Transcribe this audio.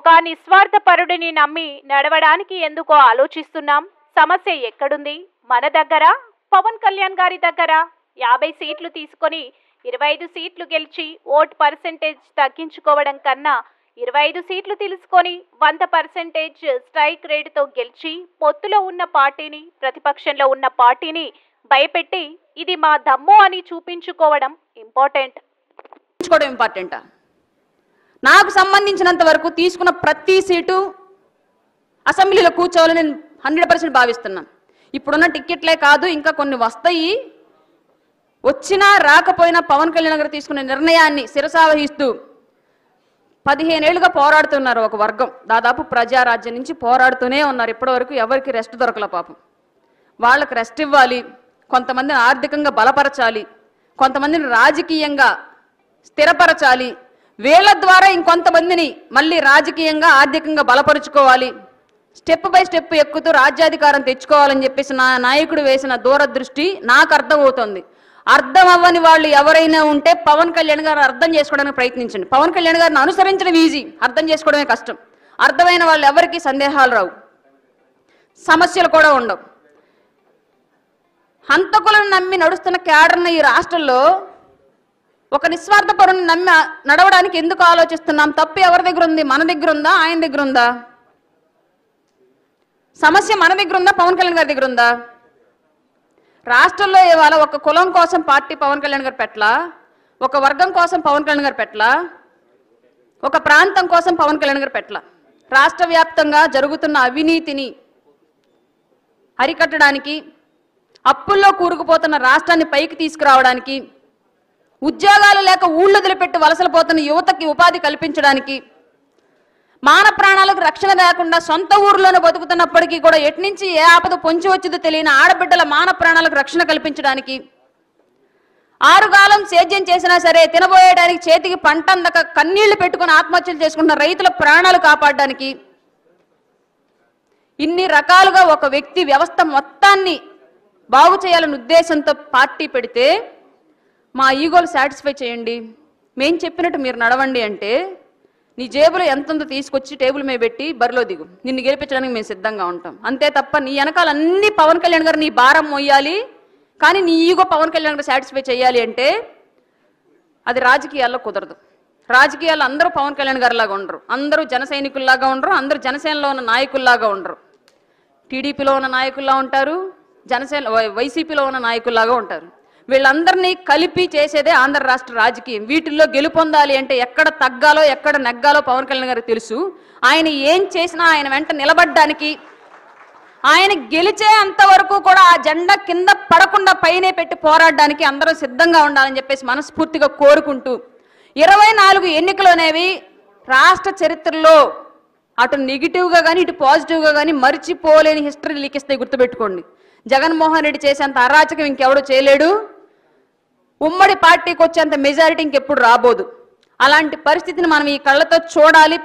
ఒక నిస్వార్థపరుడిని నమ్మి నడవడానికి ఎందుకో ఆలోచిస్తున్నాం. సమస్య ఎక్కడుంది? మన దగ్గర, పవన్ కళ్యాణ్ గారి దగ్గర. 50 సీట్లు తీసుకొని 25 సీట్లు గెలిచి ఓట్ పర్సెంటేజ్ తగ్గించుకోవడం కన్నా 25 సీట్లు తీసుకొని 100% స్ట్రైక్ రేటుతో గెలిచి పొత్తులో ఉన్న పార్టీని, ప్రతిపక్షంలో ఉన్న పార్టీని భయపెట్టి ఇది మా దమ్ము అని చూపించుకోవడం ఇంపార్టెంట్. నాకు సంబంధించినంత వరకు తీసుకున్న ప్రతి సీటు అసెంబ్లీలో కూర్చోవాలని నేను 100% భావిస్తున్నాను. ఇప్పుడున్న టికెట్లే కాదు, ఇంకా కొన్ని వస్తాయి. వచ్చినా రాకపోయినా పవన్ కళ్యాణ్ గారు తీసుకున్న నిర్ణయాన్ని శిరసావహిస్తూ 15 ఏళ్లుగా పోరాడుతున్నారు ఒక వర్గం. దాదాపు ప్రజారాజ్యం నుంచి పోరాడుతూనే ఉన్నారు. ఇప్పటివరకు ఎవరికి రెస్ట్ దొరకల పాపం. వాళ్ళకి రెస్ట్ ఇవ్వాలి, కొంతమందిని ఆర్థికంగా బలపరచాలి, కొంతమందిని రాజకీయంగా స్థిరపరచాలి, వీళ్ళ ద్వారా ఇంకొంతమందిని మళ్ళీ రాజకీయంగా ఆర్థికంగా బలపరుచుకోవాలి, స్టెప్ బై స్టెప్ ఎక్కుతూ రాజ్యాధికారం తెచ్చుకోవాలని చెప్పేసి నా నాయకుడు వేసిన దూరదృష్టి నాకు అర్థమవుతుంది. అర్థం అవ్వని వాళ్ళు ఎవరైనా ఉంటే పవన్ కళ్యాణ్ గారు అర్థం చేసుకోవడానికి ప్రయత్నించండి. పవన్ కళ్యాణ్ గారిని అనుసరించడం ఈజీ, అర్థం చేసుకోవడమే కష్టం. అర్థమైన వాళ్ళు ఎవరికి సందేహాలు రావు, సమస్యలు కూడా ఉండవు. హంతకులను నమ్మి నడుస్తున్న క్యాడర్ను ఈ రాష్ట్రంలో ఒక నిస్వార్థపరుని నమ్మి నడవడానికి ఎందుకు ఆలోచిస్తున్నాం? తప్పు ఎవరి దగ్గర ఉంది? మన దగ్గర ఉందా, ఆయన దగ్గర ఉందా? సమస్య మన దగ్గర ఉందా, పవన్ కళ్యాణ్ గారి దగ్గర ఉందా? రాష్ట్రంలో ఇవాళ ఒక కులం కోసం పార్టీ పవన్ కళ్యాణ్ గారు పెట్టలా, ఒక వర్గం కోసం పవన్ కళ్యాణ్ గారు పెట్టలా, ఒక ప్రాంతం కోసం పవన్ కళ్యాణ్ గారు పెట్టలా. రాష్ట్ర వ్యాప్తంగా జరుగుతున్న అవినీతిని అరికట్టడానికి, అప్పుల్లో కూరుకుపోతున్న రాష్ట్రాన్ని పైకి తీసుకురావడానికి, ఉద్యోగాలు లేక ఊళ్ళు వదిలిపెట్టి వలసలు పోతున్న యువతకి ఉపాధి కల్పించడానికి, మాన ప్రాణాలకు రక్షణ లేకుండా సొంత ఊర్లోనే బతుకుతున్నప్పటికీ కూడా ఎట్నుంచి ఏ ఆపద పొంచి వచ్చిందో తెలియని ఆడబిడ్డల మాన ప్రాణాలకు రక్షణ కల్పించడానికి, ఆరుగాలం సేద్యం చేసినా సరే తినబోయేయడానికి చేతికి పంట అందక కన్నీళ్లు పెట్టుకుని ఆత్మహత్యలు చేసుకుంటున్న రైతుల ప్రాణాలు కాపాడడానికి, ఇన్ని రకాలుగా ఒక వ్యక్తి వ్యవస్థ మొత్తాన్ని బాగు చేయాలనే ఉద్దేశంతో పార్టీ పెడితే మా ఈగోలు సాటిస్ఫై చేయండి, మేం చెప్పినట్టు మీరు నడవండి అంటే నీ జేబులో ఎంత ఉందో తీసుకొచ్చి టేబుల్ మీద పెట్టి బరిలో దిగు, నిన్ను గెలిపించడానికి మేము సిద్ధంగా ఉంటాం. అంతే తప్ప నీ వెనకాల అన్ని పవన్ కళ్యాణ్ గారు నీ భారం మోయాలి, కానీ నీ ఈగో పవన్ కళ్యాణ్ గారు సాటిస్ఫై చేయాలి అంటే అది రాజకీయాల్లో కుదరదు. రాజకీయాల్లో అందరూ పవన్ కళ్యాణ్ గారు లాగా ఉండరు, అందరూ జన సైనికుల్లాగా ఉండరు, అందరూ జనసేనలో ఉన్న నాయకుల్లాగా ఉండరు. టీడీపీలో ఉన్న నాయకుల్లా ఉంటారు, జనసేన వైసీపీలో ఉన్న నాయకుల్లాగా ఉంటారు. వీళ్ళందరినీ కలిపి చేసేదే ఆంధ్ర రాష్ట్ర రాజకీయం. వీటిల్లో గెలుపొందాలి అంటే ఎక్కడ తగ్గాలో ఎక్కడ నెగ్గాలో పవన్ కళ్యాణ్ గారికి తెలుసు. ఆయన ఏం చేసినా ఆయన వెంట నిలబడ్డానికి, ఆయన గెలిచే అంతవరకు కూడా ఆ జెండా కింద పడకుండా పైనే పెట్టి పోరాడడానికి అందరూ సిద్ధంగా ఉండాలని చెప్పేసి మనస్ఫూర్తిగా కోరుకుంటూ 24 ఎన్నికలు అనేవి రాష్ట్ర చరిత్రలో అటు నెగిటివ్గా కానీ ఇటు పాజిటివ్గా కానీ మర్చిపోలేని హిస్టరీ లిఖిస్తాయి. గుర్తుపెట్టుకోండి, జగన్మోహన్ రెడ్డి చేసేంత అరాచకం ఇంకెవడూ చేయలేడు, ఉమ్మడి పార్టీకి వచ్చేంత మెజారిటీ ఇంకెప్పుడు రాబోదు. అలాంటి పరిస్థితిని మనం ఈ కళ్ళతో చూడాలి.